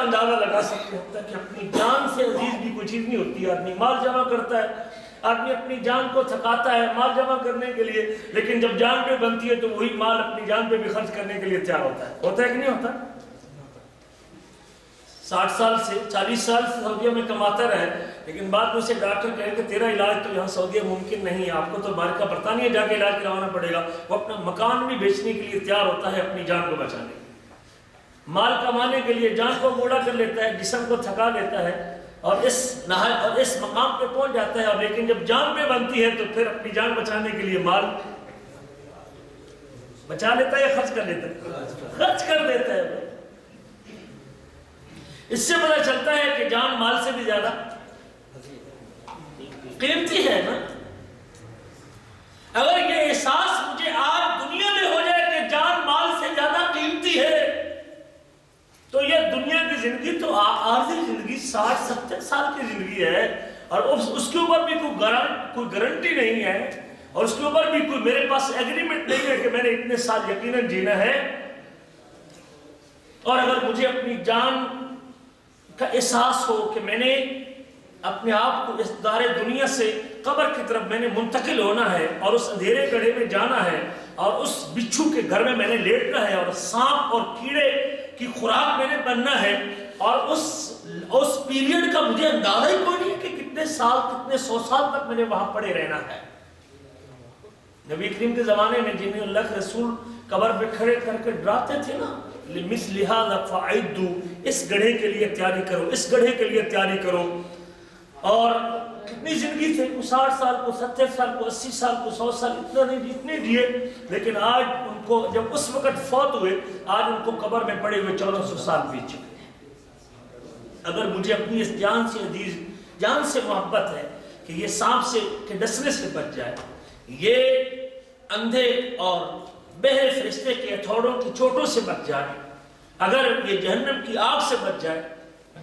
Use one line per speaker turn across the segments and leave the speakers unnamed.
اندازہ لگا سکتے ہیں کہ اپنی جان سے عزیز بھی کوئی چیز نہیں ہوتی. آدمی مال جمع کرتا ہے, آدمی اپنی جان کو تھکاتا ہے مال جمع کرنے کے لیے, لیکن جب جان پہ بنتی ہے تو وہی مال اپنی جان پہ بھی خرچ کرنے کے لیے تیار ہوتا ہے. ہوتا ہے کہ نہیں ہوتا؟ 60 سال سے 40 سال سے سعودیہ میں کماتا رہے, لیکن بعد میں اسے ڈاکٹر کہے کہ تیرا علاج تو یہاں سعودیہ ممکن نہیں ہے, آپ کو تو امریکہ برطانیہ جا کے علاج کروانا پڑے گا. وہ اپنا مکان بھی بیچنے کے لیے تیار ہوتا ہے اپنی جان کو بچانے کے لیے. مال کمانے کے لیے جان کو بوڑھا کر لیتا ہے, جسم کو تھکا لیتا ہے اور اس مقام پہ پہنچ جاتا ہے. اور لیکن جب جان پہ بنتی ہے تو پھر اپنی جان بچانے کے لیے مال بچا لیتا ہے یا خرچ کر لیتا ہے؟ خرچ کر دیتا ہے. اس سے پتہ چلتا ہے کہ جان مال سے بھی زیادہ قیمتی ہے نا. اگر یہ احساس مجھے آج دنیا میں ہو جائے کہ جان مال سے زیادہ قیمتی ہے, تو یہ دنیا کی زندگی تو عارضی زندگی 60-70 سال کی زندگی ہے, اور اس کے اوپر بھی کوئی گارنٹی نہیں ہے, اور اس کے اوپر بھی کوئی میرے پاس ایگریمنٹ نہیں ہے کہ میں نے اتنے سال یقیناً جینا ہے. اور اگر مجھے اپنی جان کا احساس ہو کہ میں نے اپنے آپ کو اس دار دنیا سے قبر کی طرف میں نے منتقل ہونا ہے, اور اس اندھیرے گڑھے میں جانا ہے, اور اس بچھو کے گھر میں نے لیٹنا ہے, اور سانپ اور کیڑے کی خوراک میں نے بننا ہے, اور اس پیریڈ کا مجھے اندازہ ہی کوئی نہیں کہ کتنے سال کتنے 100 سال تک میں نے وہاں پڑے رہنا ہے. نبی کریم کے زمانے میں جنہیں اللہ کے رسول قبر پہ کھڑے کر کے ڈراتے تھے نا, لِمِثْلِ هَذَا فَعِدُّ, اس گڑھے کے لیے تیاری کرو, اس گڑھے کے لیے تیاری کرو. اور کتنی زندگی تھے, 60 سال کو 70 سال کو 80 سال کو 100 سال, اتنا نہیں اتنے دیے, لیکن آج ان کو جب اس وقت فوت ہوئے, آج ان کو قبر میں پڑے ہوئے 1400 سال بیت چکے ہیں. اگر مجھے اپنی اس جان سے عزیز, جان سے محبت ہے کہ یہ سانپ سے کے ڈسنے سے بچ جائے, یہ اندھے اور بہرے فرشتے کے ہتھوڑوں کی چوٹوں سے بچ جائے, اگر یہ جہنم کی آگ سے بچ جائے,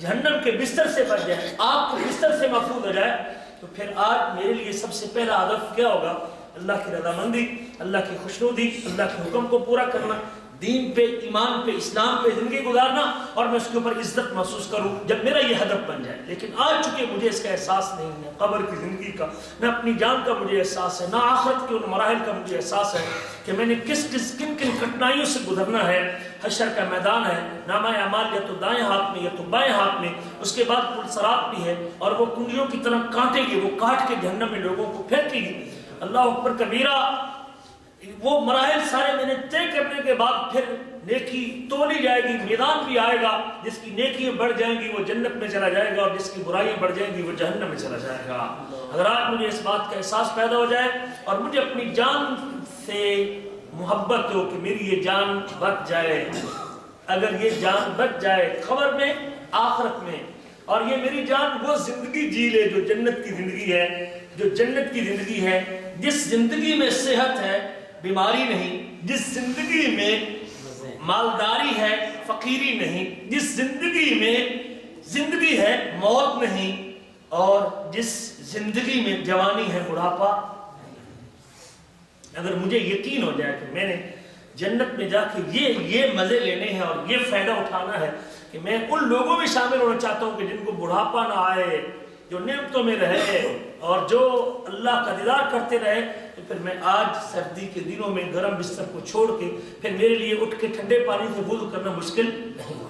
جہنم کے بستر سے بچ جائے, آگ کے بستر سے محفوظ ہو جائے, تو پھر آج میرے لیے سب سے پہلا ہدف کیا ہوگا؟ اللہ کی رضامندی, اللہ کی خوشنودی, اللہ کے حکم کو پورا کرنا, دین پہ, ایمان پہ, اسلام پہ زندگی گزارنا, اور میں اس کے اوپر عزت محسوس کروں جب میرا یہ ہدف بن جائے. لیکن آج چونکہ مجھے اس کا احساس نہیں ہے, قبر کی زندگی کا, نہ اپنی جان کا مجھے احساس ہے, نہ آخرت کے ان مراحل کا مجھے احساس ہے کہ میں نے کن کٹھنائیوں سے گزرنا ہے. حشر کا میدان ہے, نامہ اعمال یا تو دائیں ہاتھ میں یا تو بائیں ہاتھ میں, اس کے بعد پل صراط بھی ہے, اور وہ کنڈیوں کی طرح کانٹے گی, وہ کاٹ کے جہنم میں لوگوں کو پھینکے گی. اللہ اکبر کبیرہ. وہ مراحل سارے میں نے طے کرنے کے بعد پھر نیکی تولی جائے گی, میدان بھی آئے گا, جس کی نیکیاں بڑھ جائیں گی وہ جنت میں چلا جائے گا, اور جس کی برائیاں بڑھ جائیں گی وہ جہنم میں چلا جائے گا. اگر آج مجھے اس بات کا احساس پیدا ہو جائے, اور مجھے اپنی جان سے محبت ہو کہ میری یہ جان بچ جائے, اگر یہ جان بچ جائے قبر میں, آخرت میں, اور یہ میری جان وہ زندگی جی لے جو جنت کی زندگی ہے, جو جنت کی زندگی ہے, جس زندگی میں صحت ہے, بیماری نہیں, جس زندگی میں مالداری ہے, فقیری نہیں, جس زندگی میں زندگی ہے, موت نہیں, اور جس زندگی میں جوانی ہے, بڑھاپا. اگر مجھے یقین ہو جائے کہ میں نے جنت میں جا کے یہ مزے لینے ہیں اور یہ فائدہ اٹھانا ہے کہ میں ان لوگوں میں شامل ہونا چاہتا ہوں کہ جن کو بڑھاپا نہ آئے, جو نعمتوں میں رہے, اور جو اللہ کا دیدار کرتے رہے, تو پھر میں آج سردی کے دنوں میں گرم بستر کو چھوڑ کے پھر میرے لیے اٹھ کے ٹھنڈے پانی سے وضو کرنا مشکل نہیں.